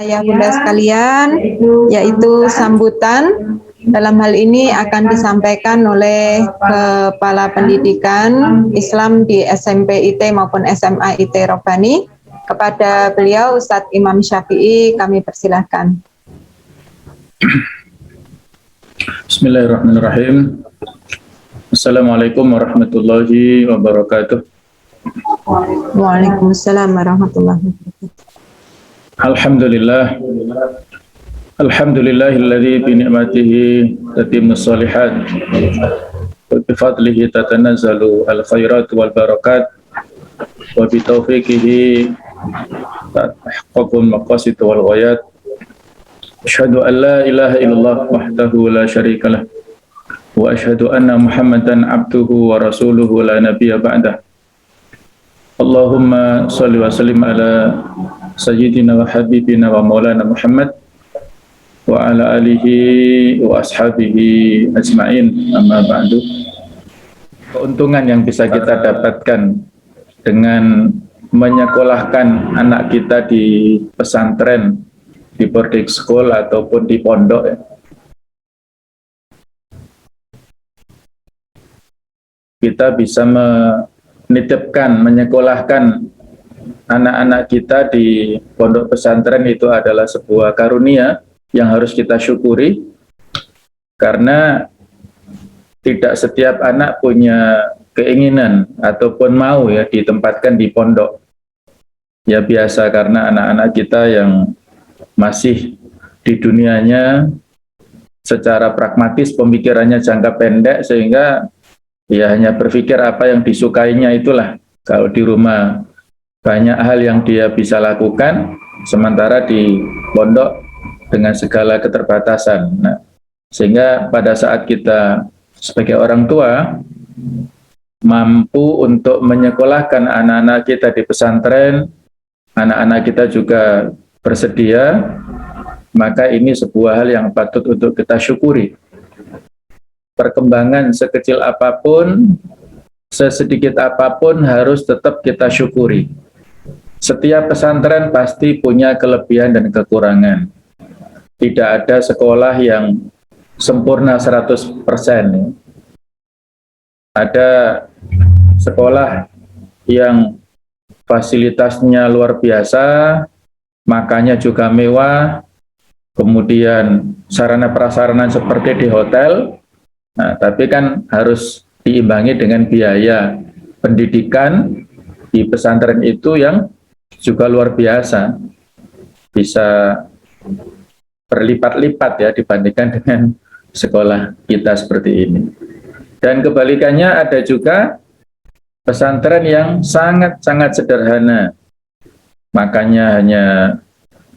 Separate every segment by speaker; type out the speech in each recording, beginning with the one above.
Speaker 1: ayah bunda sekalian, yaitu sambutan. Dalam hal ini akan disampaikan oleh Kepala Pendidikan Islam di SMP IT maupun SMA IT Robbani. Kepada beliau Ustadz Imam Syafi'i kami persilahkan.
Speaker 2: Bismillahirrahmanirrahim. Assalamualaikum warahmatullahi wabarakatuh.
Speaker 1: Waalaikumsalam warahmatullahi wabarakatuh.
Speaker 2: Alhamdulillah. Alhamdulillahilladzi bi ni'matihi tatimmus shalihat wa bi fadlihi tatanazzalu al khairat wal barakat wa bi taufiqihi tahqqaqul maqasid wal ghayat. Asyhadu an la ilaha illallah wahdahu la syarikalah wa asyhadu anna Muhammadan abduhu wa rasuluhu la nabiyya ba'dah. Allahumma shalli wa sallim ala sayyidina wa habibina wa maulana Muhammad wa ala alihi wa ashabihi ajma'in, amma ba'du. Keuntungan yang bisa kita dapatkan dengan menyekolahkan anak kita di pesantren, di boarding school ataupun di pondok ya. Kita bisa menitipkan, menyekolahkan anak-anak kita di pondok pesantren, itu adalah sebuah karunia yang harus kita syukuri, karena tidak setiap anak punya keinginan ataupun mau ya ditempatkan di pondok. Ya biasa karena anak-anak kita yang masih di dunianya secara pragmatis, pemikirannya jangka pendek, sehingga ya hanya berpikir apa yang disukainya itulah. Kalau di rumah banyak hal yang dia bisa lakukan, sementara di pondok dengan segala keterbatasan. Nah, sehingga pada saat kita sebagai orang tua mampu untuk menyekolahkan anak-anak kita di pesantren, anak-anak kita juga bersedia, maka ini sebuah hal yang patut untuk kita syukuri. Perkembangan sekecil apapun, sesedikit apapun harus tetap kita syukuri. Setiap pesantren pasti punya kelebihan dan kekurangan. Tidak ada sekolah yang sempurna 100%. Ada sekolah yang fasilitasnya luar biasa, makannya juga mewah, kemudian sarana prasarana seperti di hotel. Nah, tapi kan harus diimbangi dengan biaya pendidikan di pesantren itu yang juga luar biasa, bisa berlipat-lipat ya dibandingkan dengan sekolah kita seperti ini. Dan kebalikannya ada juga pesantren yang sangat-sangat sederhana, makannya hanya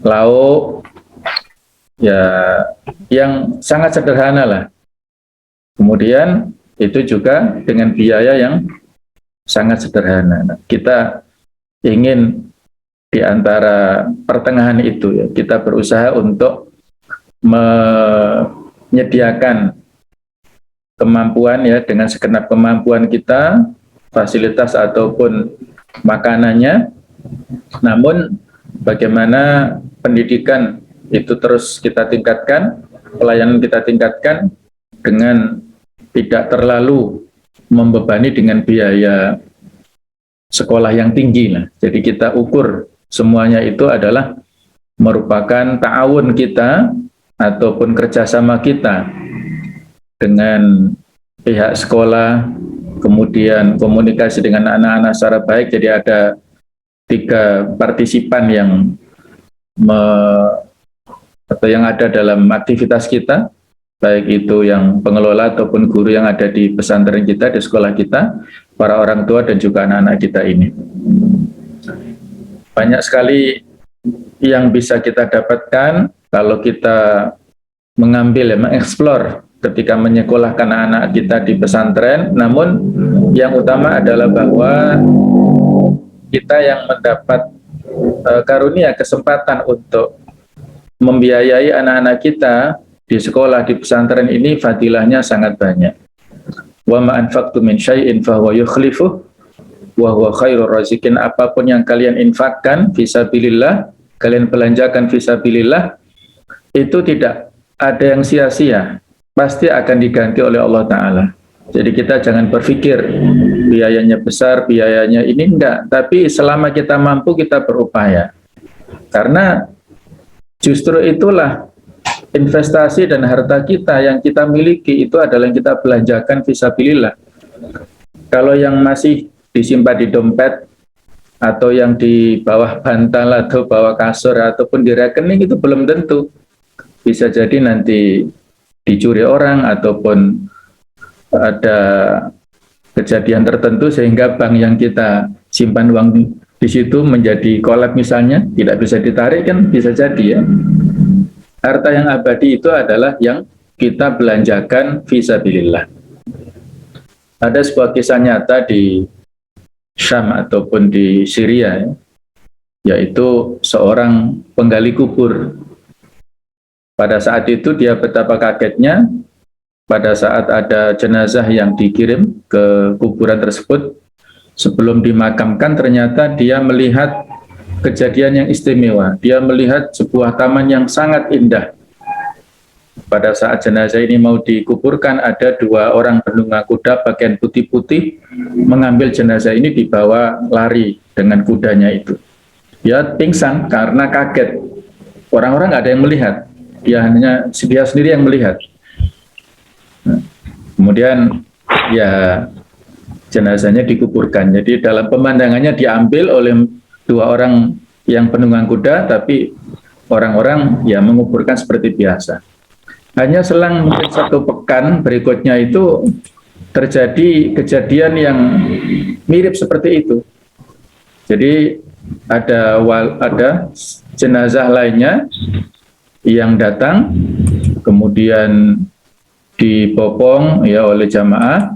Speaker 2: lauk, ya yang sangat sederhana lah. Kemudian itu juga dengan biaya yang sangat sederhana. Nah, kita ingin di antara pertengahan itu ya, kita berusaha untuk menyediakan kemampuan ya, dengan segenap kemampuan kita, fasilitas ataupun makanannya. Namun bagaimana pendidikan itu terus kita tingkatkan, pelayanan kita tingkatkan dengan tidak terlalu membebani dengan biaya sekolah yang tinggi lah. Jadi kita ukur semuanya itu adalah merupakan ta'awun kita ataupun kerjasama kita dengan pihak sekolah, kemudian komunikasi dengan anak-anak secara baik. Jadi ada 3 partisipan yang yang ada dalam aktivitas kita, baik itu yang pengelola ataupun guru yang ada di pesantren kita, di sekolah kita, para orang tua dan juga anak-anak kita ini. Banyak sekali yang bisa kita dapatkan kalau kita mengambil, mengeksplor ketika menyekolahkan anak-anak kita di pesantren. Namun yang utama adalah bahwa kita yang mendapat karunia kesempatan untuk membiayai anak-anak kita di sekolah, di pesantren ini, fadilahnya sangat banyak. Wa ma anfaqtum min syai'in fahuwa yukhlifuh wa huwa khairur raziqin. Apapun yang kalian infakkan fisabilillah, kalian belanjakan fisabilillah, itu tidak ada yang sia-sia, pasti akan diganti oleh Allah Ta'ala. Jadi kita jangan berpikir biayanya besar, biayanya ini enggak, tapi selama kita mampu kita berupaya. Karena justru itulah investasi dan harta kita yang kita miliki itu adalah yang kita belanjakan fisabilillah. Kalau yang masih disimpan di dompet atau yang di bawah bantal atau bawah kasur ataupun di rekening itu belum tentu. Bisa jadi nanti dicuri orang ataupun ada kejadian tertentu sehingga bank yang kita simpan uang di situ menjadi kolab misalnya, tidak bisa ditarik, kan bisa jadi ya. Harta yang abadi itu adalah yang kita belanjakan fisabilillah. Ada sebuah kisah nyata di Syam ataupun di Syria, yaitu seorang penggali kubur. Pada saat itu dia betapa kagetnya pada saat ada jenazah yang dikirim ke kuburan tersebut. Sebelum dimakamkan ternyata dia melihat kejadian yang istimewa. Dia melihat sebuah taman yang sangat indah. Pada saat jenazah ini mau dikuburkan, ada dua orang penunggang kuda pakaian putih-putih mengambil jenazah ini, dibawa lari dengan kudanya itu. Dia pingsan karena kaget. Orang-orang nggak ada yang melihat. Dia sendiri yang melihat. Nah, kemudian ya jenazahnya dikuburkan. Jadi dalam pemandangannya diambil oleh dua orang yang penunggang kuda, tapi orang-orang ya menguburkan seperti biasa. Hanya selang mungkin 1 pekan berikutnya itu terjadi kejadian yang mirip seperti itu. Jadi ada jenazah lainnya yang datang, kemudian dibopong ya oleh jamaah.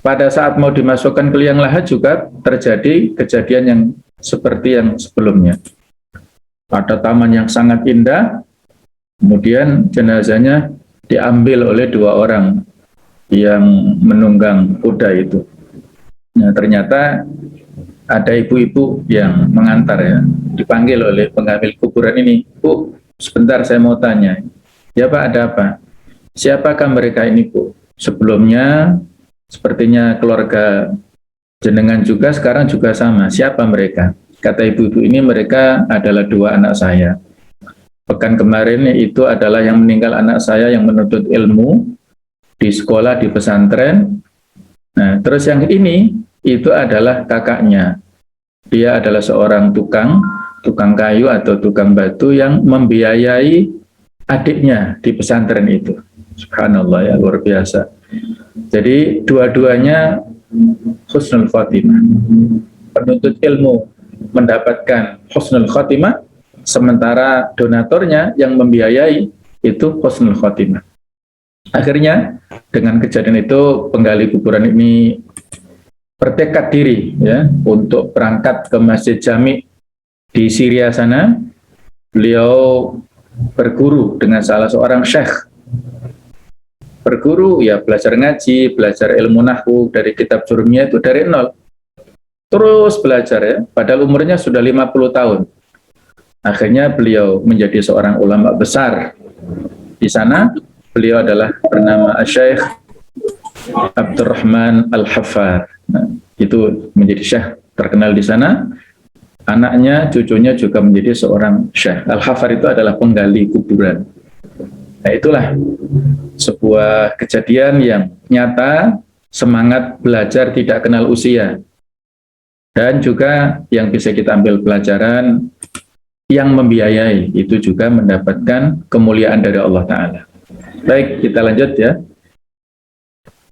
Speaker 2: Pada saat mau dimasukkan ke liang lahat juga terjadi kejadian yang seperti yang sebelumnya. Ada taman yang sangat indah, kemudian jenazahnya diambil oleh dua orang yang menunggang kuda itu. Nah, ternyata ada ibu-ibu yang mengantar ya, dipanggil oleh pengambil kuburan ini. Bu, sebentar saya mau tanya. Ya Pak, ada apa? Siapakah mereka ini, Bu? Sebelumnya sepertinya keluarga jenengan juga, sekarang juga sama. Siapa mereka? Kata ibu-ibu ini, mereka adalah dua anak saya. Pekan kemarin itu adalah yang meninggal anak saya yang menuntut ilmu di sekolah, di pesantren. Nah, terus yang ini itu adalah kakaknya. Dia adalah seorang tukang kayu atau tukang batu yang membiayai adiknya di pesantren itu. Subhanallah ya, luar biasa. Jadi dua-duanya husnul khotimah. Penuntut ilmu mendapatkan husnul khotimah, sementara donaturnya yang membiayai itu husnul khotimah. Akhirnya dengan kejadian itu penggali kuburan ini bertekad diri ya untuk berangkat ke Masjid Jami di Syria sana. Beliau berguru dengan salah seorang syekh. Berguru ya belajar ngaji, belajar ilmu nahwu dari kitab Jurmiyah itu dari nol. Terus belajar ya, padahal umurnya sudah 50 tahun. Akhirnya beliau menjadi seorang ulama besar. Di sana beliau adalah bernama Syekh Abdurrahman Al-Haffar. Nah, itu menjadi syekh terkenal di sana. Anaknya, cucunya juga menjadi seorang syekh. Al-Haffar itu adalah penggali kuburan. Nah, itulah sebuah kejadian yang nyata, semangat belajar tidak kenal usia. Dan juga yang bisa kita ambil pelajaran, yang membiayai itu juga mendapatkan kemuliaan dari Allah Ta'ala. Baik, kita lanjut ya.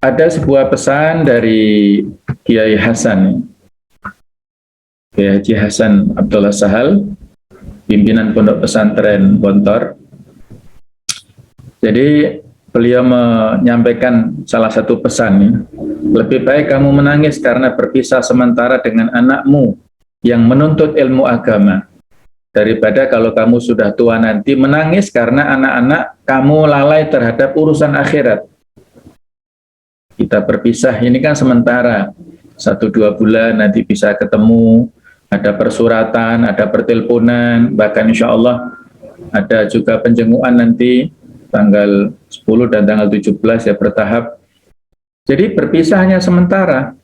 Speaker 2: Ada sebuah pesan dari Kiai Hasan, Kiai Haji Hasan Abdullah Sahal, pimpinan Pondok Pesantren Bontor. Jadi beliau menyampaikan salah satu pesan ya. Lebih baik kamu menangis karena berpisah sementara dengan anakmu yang menuntut ilmu agama, daripada kalau kamu sudah tua nanti menangis karena anak-anak kamu lalai terhadap urusan akhirat. Kita berpisah ini kan sementara, 1-2 bulan nanti bisa ketemu, ada persuratan, ada perteleponan, bahkan insya Allah ada juga penjengukan nanti tanggal 10 dan tanggal 17 ya, bertahap. Jadi berpisah hanya sementara,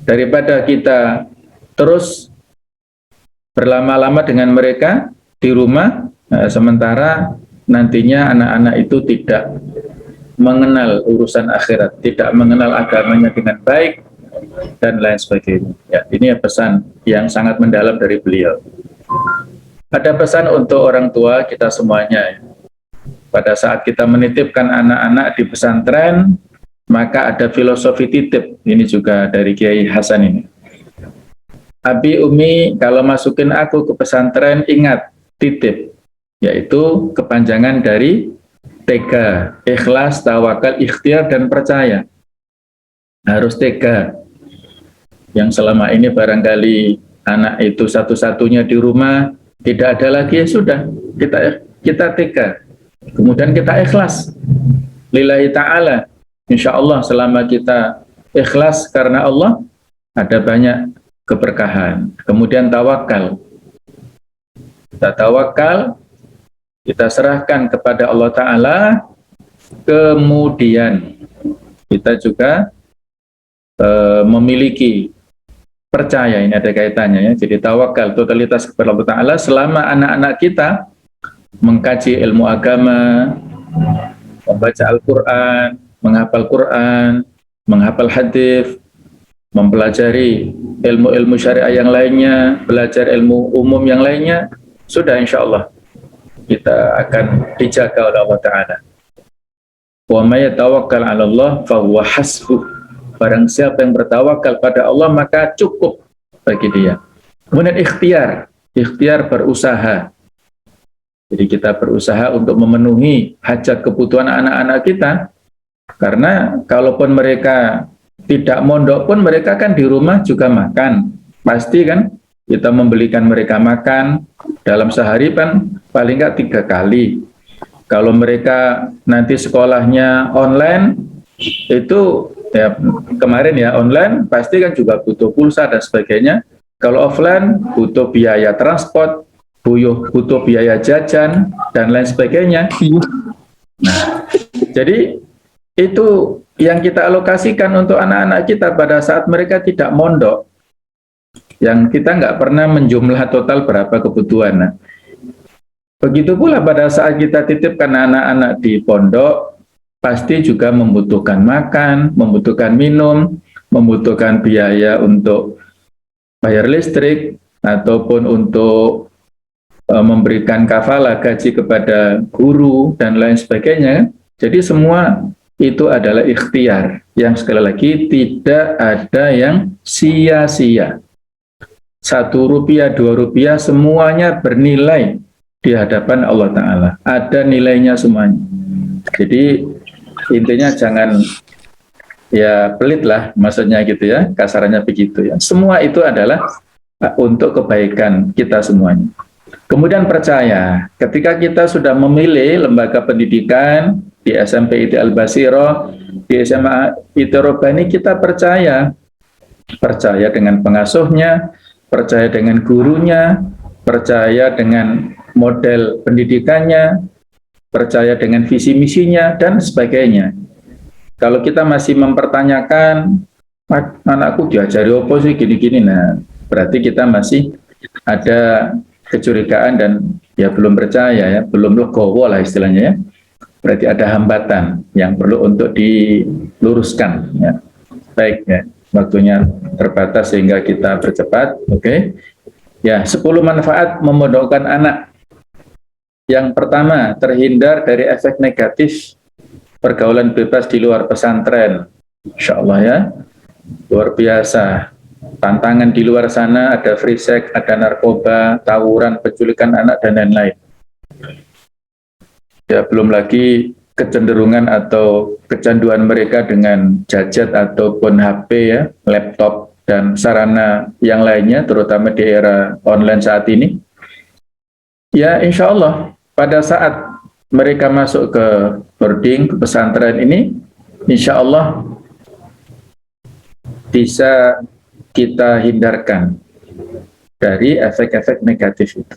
Speaker 2: daripada kita terus berlama-lama dengan mereka di rumah, sementara nantinya anak-anak itu tidak mengenal urusan akhirat, tidak mengenal agamanya dengan baik, dan lain sebagainya. Ya, ini pesan yang sangat mendalam dari beliau. Ada pesan untuk orang tua kita semuanya. Pada saat kita menitipkan anak-anak di pesantren, maka ada filosofi titip. Ini juga dari Kiai Hasan ini. Abi Umi, kalau masukin aku ke pesantren, ingat, titip. Yaitu kepanjangan dari tega, ikhlas, tawakal, ikhtiar, dan percaya. Harus tega. Yang selama ini barangkali anak itu satu-satunya di rumah, tidak ada lagi, ya sudah, kita tega. Kemudian kita ikhlas. Lillahi ta'ala. Insya Allah selama kita ikhlas karena Allah, ada banyak keberkahan. Kemudian tawakal. Kita tawakal, kita serahkan kepada Allah Ta'ala, kemudian kita juga memiliki percaya, ini ada kaitannya ya. Jadi tawakal, totalitas kepada Allah Ta'ala selama anak-anak kita mengkaji ilmu agama, membaca Al-Quran, menghafal Quran, menghafal hadis, mempelajari ilmu-ilmu syariah yang lainnya, belajar ilmu umum yang lainnya, sudah insya Allah kita akan dijaga oleh Allah Ta'ala. Wa may yatawakkal 'ala Allah fa huwa hasbuh. Barang siapa yang bertawakal pada Allah, maka cukup bagi dia. Kemudian ikhtiar berusaha. Jadi kita berusaha untuk memenuhi hajat kebutuhan anak-anak kita, karena kalaupun mereka tidak mondok pun mereka kan di rumah juga makan. Pasti kan kita membelikan mereka makan dalam sehari kan paling nggak 3 kali. Kalau mereka nanti sekolahnya online, itu ya kemarin ya online, pasti kan juga butuh pulsa dan sebagainya. Kalau offline butuh biaya transport, butuh biaya jajan dan lain sebagainya. Nah, jadi itu yang kita alokasikan untuk anak-anak kita pada saat mereka tidak mondok, yang kita nggak pernah menjumlah total berapa kebutuhan. Nah, begitu pula pada saat kita titipkan anak-anak di pondok, pasti juga membutuhkan makan, membutuhkan minum, membutuhkan biaya untuk bayar listrik, ataupun untuk memberikan kafalah gaji kepada guru, dan lain sebagainya. Jadi semua itu adalah ikhtiar, yang sekali lagi tidak ada yang sia-sia. 1 rupiah, 2 rupiah, semuanya bernilai di hadapan Allah Ta'ala. Ada nilainya semuanya. Jadi intinya jangan ya pelit lah, maksudnya gitu ya, kasarannya begitu ya. Semua itu adalah untuk kebaikan kita semuanya. Kemudian percaya, ketika kita sudah memilih lembaga pendidikan di SMP IT Al-Basiroh, di SMA IT Robani, kita percaya dengan pengasuhnya, percaya dengan gurunya, percaya dengan model pendidikannya, percaya dengan visi misinya, dan sebagainya. Kalau kita masih mempertanyakan, anakku diajari apa sih gini-gini, nah berarti kita masih ada kecurigaan dan ya belum percaya ya, belum legowo lah istilahnya ya. Berarti ada hambatan yang perlu untuk diluruskan ya. Baik ya, waktunya terbatas sehingga kita bercepat. Oke. Ya, 10 manfaat memondokkan anak. Yang pertama, terhindar dari efek negatif pergaulan bebas di luar pesantren. Insya Allah ya, luar biasa. Tantangan di luar sana, ada free sex, ada narkoba, tawuran, penculikan anak, dan lain-lain. Ya, belum lagi kecenderungan atau kecanduan mereka dengan gadget ataupun HP ya, laptop, dan sarana yang lainnya, terutama di era online saat ini. Ya, insya Allah, pada saat mereka masuk ke boarding, ke pesantren ini, insya Allah bisa kita hindarkan dari efek-efek negatif itu.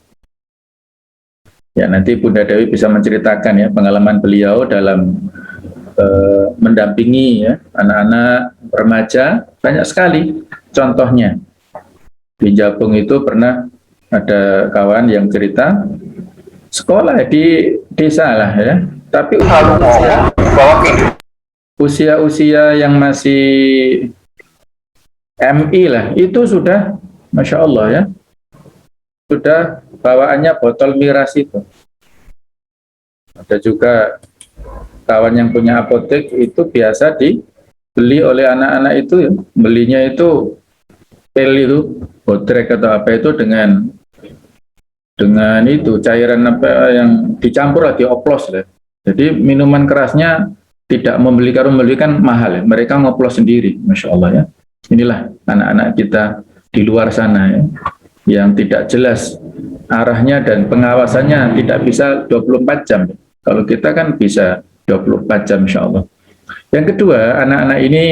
Speaker 2: Ya, nanti Bunda Dewi bisa menceritakan ya pengalaman beliau dalam mendampingi ya anak-anak remaja, banyak sekali contohnya. Di Jabung itu pernah ada kawan yang cerita sekolah di desa lah ya, tapi usia yang masih MI lah itu sudah Masya Allah ya, sudah bawaannya botol miras itu. Ada juga kawan yang punya apotek itu biasa dibeli oleh anak-anak itu ya. Belinya itu pil itu, bodrek atau apa itu dengan itu cairan apa yang dicampur lah, dioplos ya. Jadi minuman kerasnya tidak membeli kan mahal ya. Mereka ngoplos sendiri, Masya Allah ya. Inilah anak-anak kita di luar sana ya, yang tidak jelas arahnya dan pengawasannya tidak bisa 24 jam. Kalau kita kan bisa 24 jam insya Allah. Yang kedua, anak-anak ini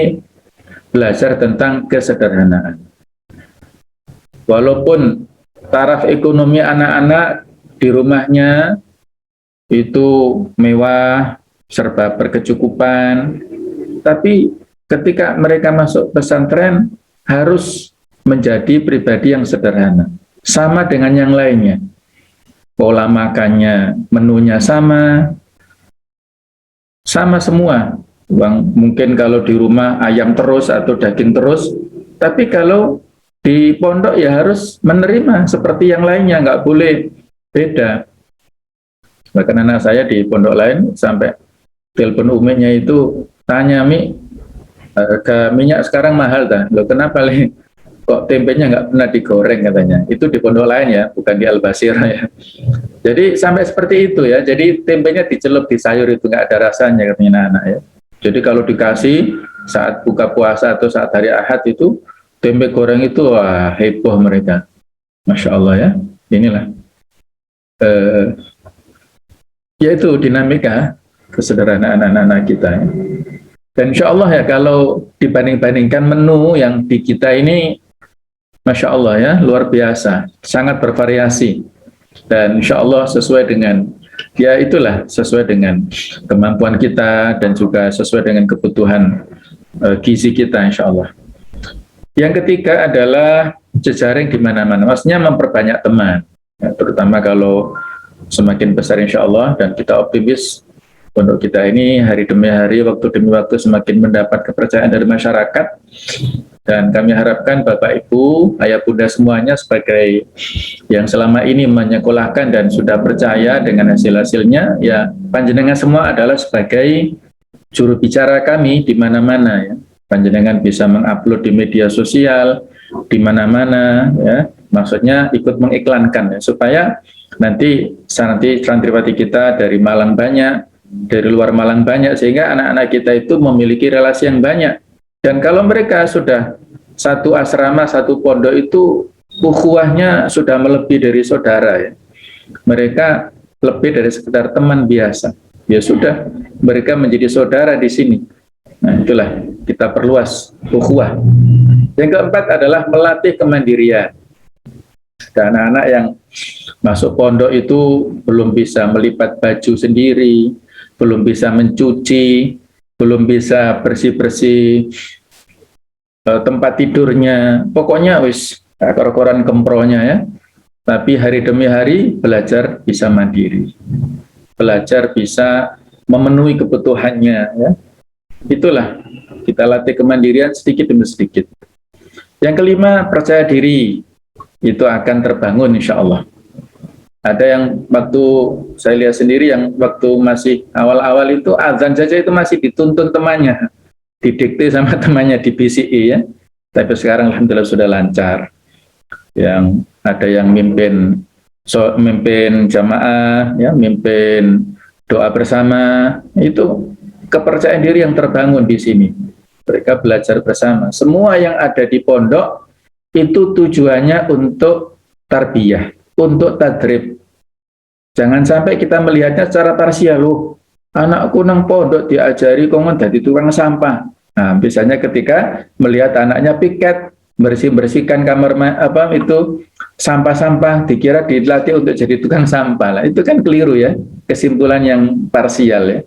Speaker 2: belajar tentang kesederhanaan. Walaupun taraf ekonomi anak-anak di rumahnya itu mewah, serba berkecukupan, tapi ketika mereka masuk pesantren harus menjadi pribadi yang sederhana. Sama dengan yang lainnya. Pola makannya, menunya sama semua. Mungkin kalau di rumah ayam terus atau daging terus, tapi kalau di pondok ya harus menerima seperti yang lainnya, nggak boleh beda. Bahkan anak saya di pondok lain sampai telepon uminya itu tanya, Mi, harga minyak sekarang mahal dah. Loh kenapa li? Kok tempenya nggak pernah digoreng katanya. Itu di pondok lain ya, bukan di Al-Basirah ya. Jadi sampai seperti itu ya. Jadi tempenya dicelup di sayur itu nggak ada rasanya katanya anak ya. Jadi kalau dikasih saat buka puasa atau saat hari Ahad itu tempe goreng itu wah heboh mereka. Masya Allah ya. Inilah yaitu dinamika kesederhanaan anak-anak kita ya. Dan insya Allah ya kalau dibanding-bandingkan menu yang di kita ini Masya Allah ya, luar biasa, sangat bervariasi. Dan insya Allah sesuai dengan, ya itulah, sesuai dengan kemampuan kita dan juga sesuai dengan kebutuhan gizi kita insya Allah. Yang ketiga adalah jejaring di mana-mana, maksudnya memperbanyak teman, ya, terutama kalau semakin besar insya Allah, dan kita optimis pondok kita ini hari demi hari, waktu demi waktu semakin mendapat kepercayaan dari masyarakat. Dan kami harapkan Bapak Ibu, Ayah Bunda semuanya sebagai yang selama ini menyekolahkan dan sudah percaya dengan hasil-hasilnya, ya panjenengan semua adalah sebagai juru bicara kami di mana-mana ya. Panjenengan bisa mengupload di media sosial di mana-mana ya. Maksudnya ikut mengiklankan ya, supaya nanti santriwati kita dari Malang banyak, dari luar Malang banyak, sehingga anak-anak kita itu memiliki relasi yang banyak. Dan kalau mereka sudah satu asrama, satu pondok itu ukhuwahnya sudah melebihi dari saudara ya. Mereka lebih dari sekedar teman biasa. Ya sudah, mereka menjadi saudara di sini. Nah, itulah kita perluas ukhuwah. Yang keempat adalah melatih kemandirian. Dan anak-anak yang masuk pondok itu belum bisa melipat baju sendiri, belum bisa mencuci, belum bisa bersih-bersih tempat tidurnya, pokoknya wis kor-koran kempronya ya. Tapi hari demi hari belajar bisa mandiri, belajar bisa memenuhi kebutuhannya ya. Itulah kita latih kemandirian sedikit demi sedikit. Yang kelima, percaya diri itu akan terbangun insya Allah. Ada yang waktu saya lihat sendiri yang waktu masih awal-awal itu azan saja itu masih dituntun temannya, didikte sama temannya di BCI ya. Tapi sekarang alhamdulillah sudah lancar. Yang ada yang mimpin jamaah ya, mimpin doa bersama, itu kepercayaan diri yang terbangun di sini. Mereka belajar bersama. Semua yang ada di pondok itu tujuannya untuk tarbiyah, untuk tadrib. Jangan sampai kita melihatnya secara parsial, loh, anakku nang pondok diajari kongon dadi tukang sampah. Nah, biasanya ketika melihat anaknya piket, bersihkan kamar itu sampah-sampah, dikira dilatih untuk jadi tukang sampah lah. Itu kan keliru ya, kesimpulan yang parsial ya.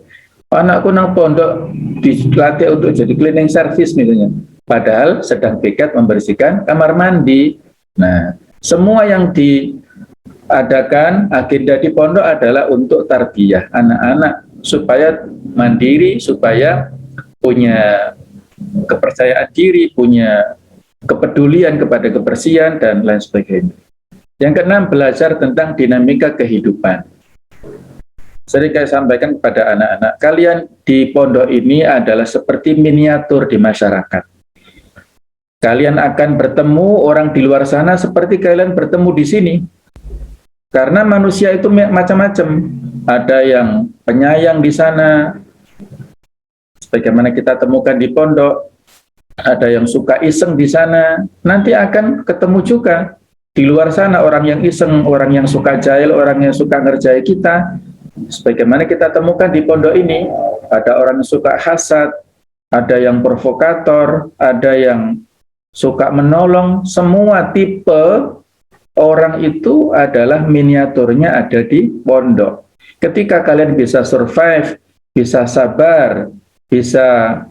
Speaker 2: Anakku nang pondok dilatih untuk jadi cleaning service misalnya, padahal sedang piket membersihkan kamar mandi. Nah, semua yang diadakan agenda di pondok adalah untuk tarbiyah anak-anak supaya mandiri, supaya punya kepercayaan diri, punya kepedulian kepada kebersihan dan lain sebagainya. Yang keenam, belajar tentang dinamika kehidupan. Sering saya sampaikan kepada anak-anak, kalian di pondok ini adalah seperti miniatur di masyarakat. Kalian akan bertemu orang di luar sana seperti kalian bertemu di sini. Karena manusia itu macam-macam. Ada yang penyayang di sana, sebagaimana kita temukan di pondok. Ada yang suka iseng di sana. Nanti akan ketemu juga di luar sana orang yang iseng, orang yang suka jahil, orang yang suka ngerjai kita. Sebagaimana kita temukan di pondok ini, ada orang yang suka hasad, ada yang provokator, ada yang suka menolong. Semua tipe orang itu adalah miniaturnya ada di pondok. Ketika kalian bisa survive, bisa sabar, bisa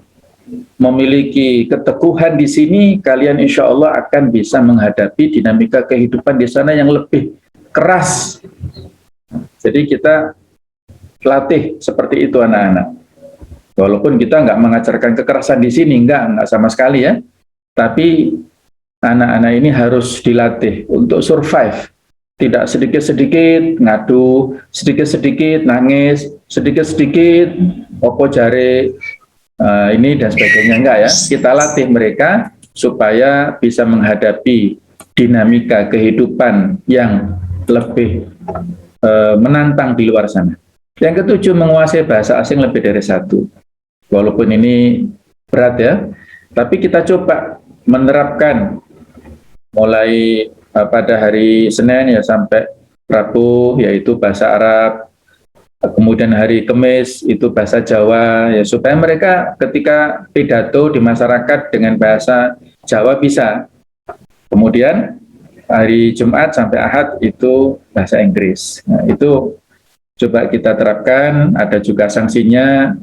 Speaker 2: memiliki keteguhan di sini, kalian insya Allah akan bisa menghadapi dinamika kehidupan di sana yang lebih keras. Jadi kita latih seperti itu anak-anak. Walaupun kita nggak mengajarkan kekerasan di sini, nggak sama sekali ya. Tapi anak-anak ini harus dilatih untuk survive. Tidak sedikit-sedikit ngadu, sedikit-sedikit nangis, sedikit-sedikit opo jare ini dan sebagainya, enggak ya. Kita latih mereka supaya bisa menghadapi dinamika kehidupan yang lebih menantang di luar sana. Yang ketujuh, menguasai bahasa asing lebih dari satu. Walaupun ini berat ya, tapi kita coba menerapkan mulai pada hari Senin ya sampai Rabu, yaitu bahasa Arab. Kemudian hari Kamis itu bahasa Jawa, ya supaya mereka ketika pidato di masyarakat dengan bahasa Jawa bisa. Kemudian hari Jumat sampai Ahad itu bahasa Inggris. Nah, itu coba kita terapkan, ada juga sanksinya,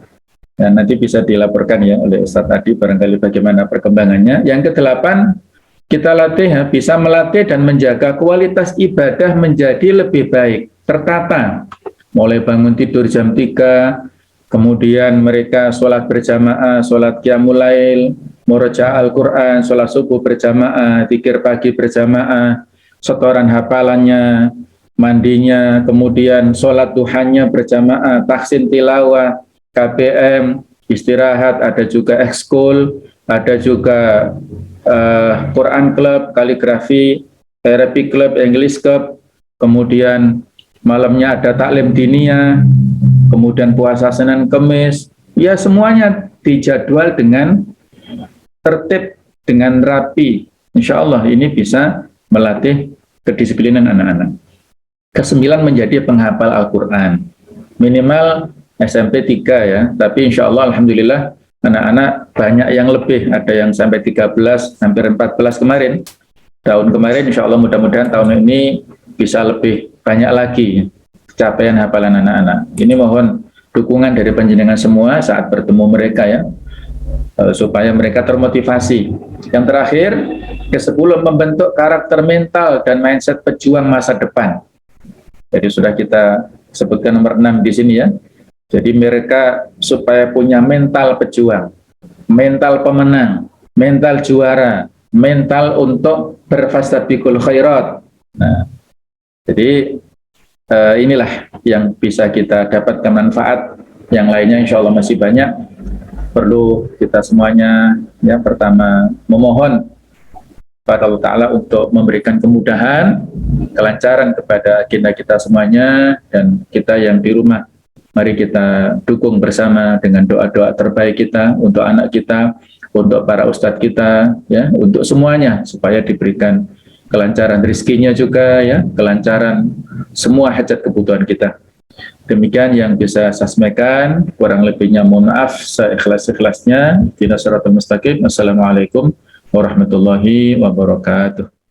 Speaker 2: dan nanti bisa dilaporkan ya oleh Ustadz Adi barangkali bagaimana perkembangannya. Yang kedelapan, kita latih ya, bisa melatih dan menjaga kualitas ibadah menjadi lebih baik, tertata. Mulai bangun tidur jam 3, kemudian mereka sholat berjamaah, sholat qiyamul lail, murojaah Al-Quran, sholat subuh berjamaah, zikir pagi berjamaah, setoran hafalannya, mandinya, kemudian sholat duhanya berjamaah, tahsin tilawah, KBM, istirahat, ada juga ekskul, ada juga Quran Club, kaligrafi, therapy club, English club, kemudian malamnya ada taklim diniyah, kemudian puasa Senin Kemis, ya semuanya dijadwal dengan tertib, dengan rapi. Insya Allah ini bisa melatih kedisiplinan anak-anak. Kesembilan, menjadi penghafal Al-Quran. Minimal SMP 3 ya, tapi insya Allah Alhamdulillah anak-anak banyak yang lebih, ada yang sampai 13, hampir 14 kemarin. Tahun kemarin insya Allah mudah-mudahan tahun ini bisa lebih banyak lagi capaian hafalan anak-anak. Ini mohon dukungan dari panjenengan semua saat bertemu mereka ya, supaya mereka termotivasi. Yang terakhir, ke-10, membentuk karakter mental dan mindset pejuang masa depan. Jadi sudah kita sebutkan nomor 6 di sini ya. Jadi mereka supaya punya mental pejuang, mental pemenang, mental juara, mental untuk berfastabiqul khairat. Nah, jadi inilah yang bisa kita dapatkan manfaat. Yang lainnya insya Allah masih banyak. Perlu kita semuanya ya, pertama memohon kepada Allah Ta'ala untuk memberikan kemudahan, kelancaran kepada agenda kita semuanya, dan kita yang di rumah, mari kita dukung bersama dengan doa-doa terbaik kita untuk anak kita, untuk para ustadz kita, ya, untuk semuanya, supaya diberikan kelancaran rezekinya juga, ya, kelancaran semua hajat kebutuhan kita. Demikian yang bisa saya sampaikan, kurang lebihnya mohon maaf, seikhlas-ikhlasnya. Dina siratal mustaqim. Assalamualaikum warahmatullahi wabarakatuh.